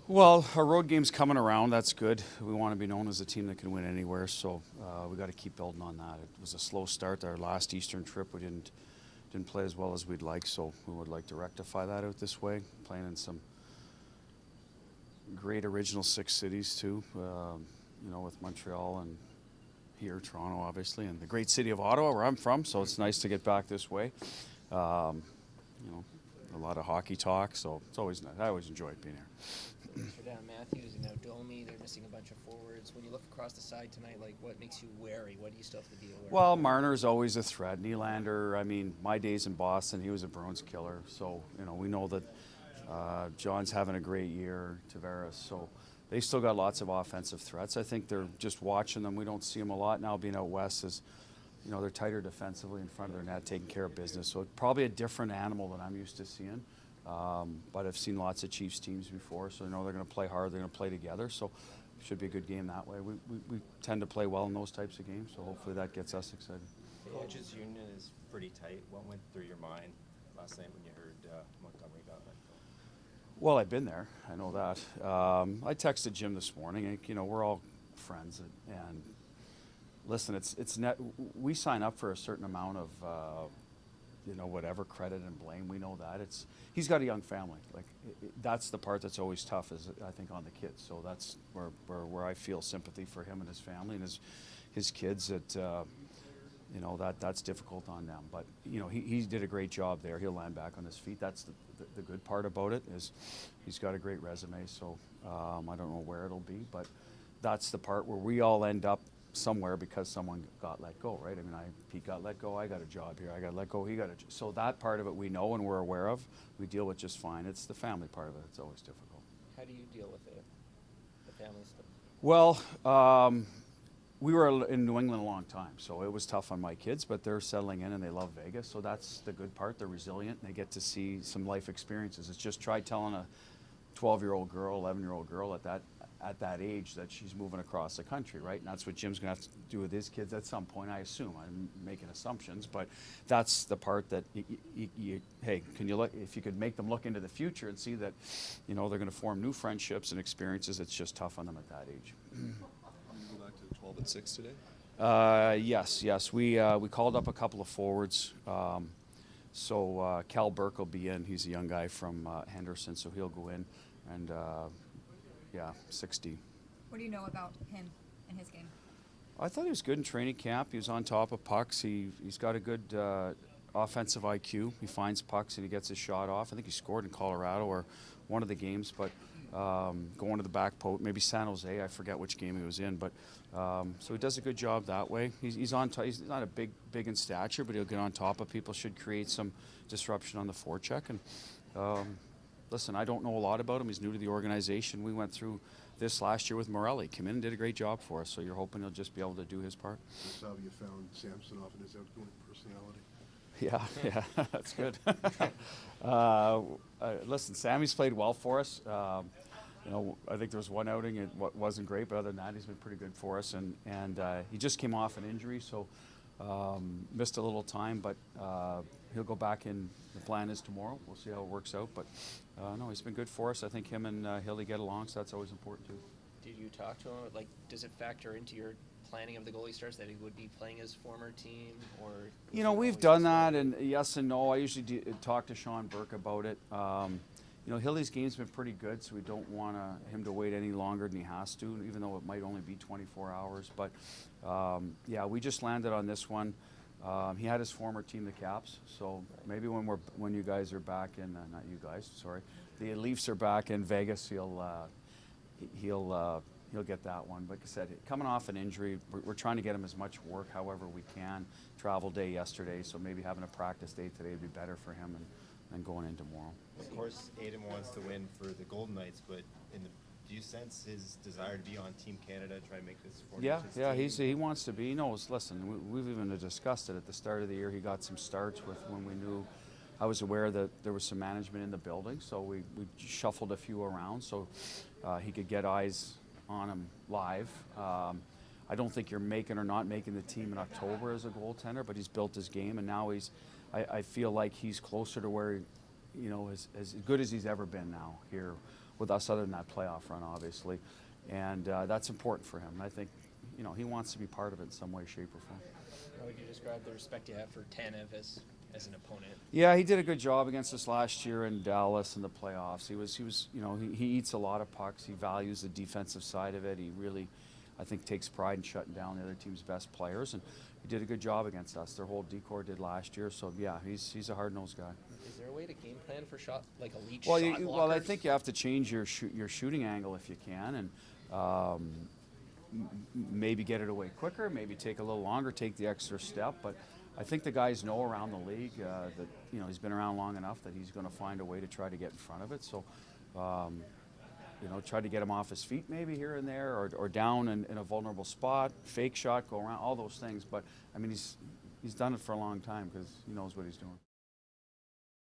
Well, our road game's coming around. That's good. We want to be known as a team that can win anywhere, so we got to keep building on that. It was a slow start. Our last Eastern trip, we didn't play as well as we'd like, so we would like to rectify that out this way. Playing in some great original six cities too, with Montreal and here, Toronto, obviously, and the great city of Ottawa, where I'm from. So it's nice to get back this way. Um, a lot of hockey talk, so it's always nice. I always enjoyed being here. For Dan Matthews and now Domi, they're missing a bunch of forwards. When you look across the side tonight, what makes you wary? What do you still have to be aware of? Well, Marner's always a threat. Nylander, my days in Boston, he was a Bruins killer. So, we know that John's having a great year, Tavares. So they still got lots of offensive threats. I think they're just watching them. We don't see them a lot now being out west as, they're tighter defensively in front of their net, taking care of business. So it's probably a different animal than I'm used to seeing. But I've seen lots of Chiefs teams before, so they're going to play hard. They're going to play together. So it should be a good game that way. We tend to play well in those types of games, so hopefully that gets us excited. The Edges union is pretty tight. What went through your mind last night when you heard Montgomery got let go? Well, I've been there. I know that. I texted Jim this morning. We're all friends, and listen, it's net. We sign up for a certain amount of, whatever credit and blame. We know that he's got a young family. That's the part that's always tough, is I think on the kids. So that's where I feel sympathy for him and his family and his kids. That's difficult on them. But he did a great job there. He'll land back on his feet. That's the good part about it, is he's got a great resume. So I don't know where it'll be, but that's the part where we all end up somewhere because someone got let go, right? Pete got let go. I got a job here. I got let go. He got a job. So that part of it we know and we're aware of. We deal with just fine. It's the family part of it. It's always difficult. How do you deal with the family stuff? Well, we were in New England a long time, so it was tough on my kids, but they're settling in and they love Vegas, so that's the good part. They're resilient and they get to see some life experiences. It's just try telling a 12-year-old girl, 11-year-old girl at that age that she's moving across the country, right? And that's what Jim's going to have to do with his kids at some point, I assume. I'm making assumptions, but that's the part that, hey, can you look, if you could make them look into the future and see that, they're going to form new friendships and experiences, it's just tough on them at that age. Go back to 12 and 6 today? Yes. We called up a couple of forwards. So Cal Burke will be in. He's a young guy from Henderson, so he'll go in. And 60. What do you know about him and his game? I thought he was good in training camp. He was on top of pucks. He's got a good offensive IQ. He finds pucks and he gets his shot off. I think he scored in Colorado or one of the games, but going to the back post, maybe San Jose. I forget which game he was in, but so he does a good job that way. He's on. He's not a big in stature, but he'll get on top of people. Should create some disruption on the forecheck. And listen, I don't know a lot about him. He's new to the organization. We went through this last year with Morelli. Came in and did a great job for us. So you're hoping he'll just be able to do his part. That's how you found Samson off in his outgoing personality. Yeah, that's good. Listen, Sammy's played well for us. I think there was one outing it wasn't great, but other than that, he's been pretty good for us. And he just came off an injury, so missed a little time, but he'll go back in. The plan is tomorrow. We'll see how it works out. But no, he's been good for us. I think him and Hilly get along, so that's always important too. Did you talk to him? Does it factor into your planning of the goalie starts that he would be playing his former team, or? We've done that, and yes and no. I usually talk to Sean Burke about it. Hilly's game's been pretty good, so we don't want him to wait any longer than he has to, even though it might only be 24 hours. But we just landed on this one. He had his former team, the Caps, so maybe when you guys are back in, not you guys, sorry, the Leafs are back in Vegas, he'll get that one. Like I said, coming off an injury, we're trying to get him as much work however we can. Travel day yesterday, so maybe having a practice day today would be better for him than going in tomorrow. Of course, Aiden wants to win for the Golden Knights, but do you sense his desire to be on Team Canada, try and make this for he wants to be. He knows. Listen, we've even discussed it at the start of the year. He got some starts when we knew. I was aware that there was some management in the building, so we shuffled a few around so he could get eyes on him live. I don't think you're making or not making the team in October as a goaltender, but he's built his game, and now I feel like he's closer to where, as good as he's ever been now here with us other than that playoff run, obviously. And that's important for him. And I think, you know, he wants to be part of it in some way, shape, or form. How would you describe the respect you have for Tanev as an opponent? Yeah, he did a good job against us last year in Dallas in the playoffs. He was, you know, he eats a lot of pucks. He values the defensive side of it. He really, I think, takes pride in shutting down the other team's best players, and he did a good job against us. Their whole decor did last year, so yeah, he's a hard-nosed guy. Is there a way to game plan for elite Well, shot blockers? well, I think you have to change your shooting angle if you can, and maybe get it away quicker, maybe take a little longer, take the extra step. But I think the guys know around the league that, you know, he's been around long enough that he's going to find a way to try to get in front of it. So, you know, try to get him off his feet maybe here and there, or down in a vulnerable spot, fake shot, go around, all those things. But I mean, he's done it for a long time because he knows what he's doing.